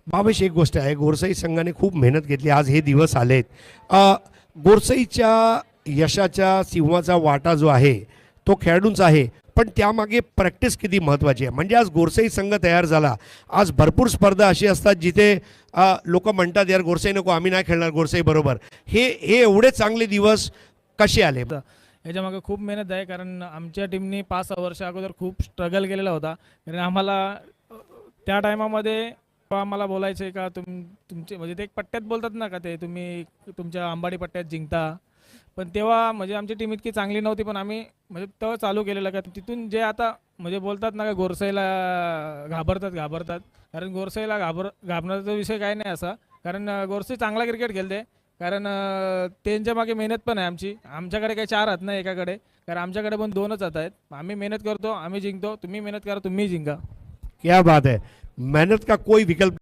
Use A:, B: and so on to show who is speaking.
A: बाबेश एक गोष्ट आहे, गोरसई संघाने खूप मेहनत घेतली, आज हे दिवस आलेत. गोरसईच्या यशाच्या सिंहाचा वाटा जो आहे तो खेळाडूंचा आहे, पण त्यामागे प्रॅक्टिस किती महत्त्वाची आहे. म्हणजे आज गोरसई संघ तयार झाला. आज भरपूर स्पर्धा अशी असतात जिथे लोक म्हणतात यार गोरसई नको, आम्ही नाही खेळणार गोरसई बरोबर. हे एवढे चांगले दिवस कसे आले?
B: याच्यामागे खूप मेहनत आहे, कारण आमच्या टीमनी 5-6 वर्ष अगोदर खूप स्ट्रगल केलेला होता. कारण आम्हाला त्या टायमामध्ये आम्हाला बोलायचे का तुमचे म्हणजे ते एक पट्ट्यात बोलतात ना का ते तुम्ही तुमच्या अंबाडी पट्ट्यात जिंकता. पण तेव्हा म्हणजे आमची टीम इतकी चांगली नव्हती, पण आम्ही म्हणजे तेव्हा चालू केलेलं का तिथून जे आता म्हणजे बोलतात ना का गोरसईला घाबरतात. कारण गोरसईला घाबरण्याचा विषय काय नाही असा, कारण गोरसई चांगला क्रिकेट खेळते. कारण त्यांच्या मागे मेहनत पण आहे आमची. आमच्याकडे काही 4 हात नाही एकाकडे, कारण आमच्याकडे पण 2च हात आहेत. आम्ही मेहनत करतो, आम्ही जिंकतो. तुम्ही मेहनत करा, तुम्ही जिंका.
A: क्या बात है. मेहनत का कोई विकल्प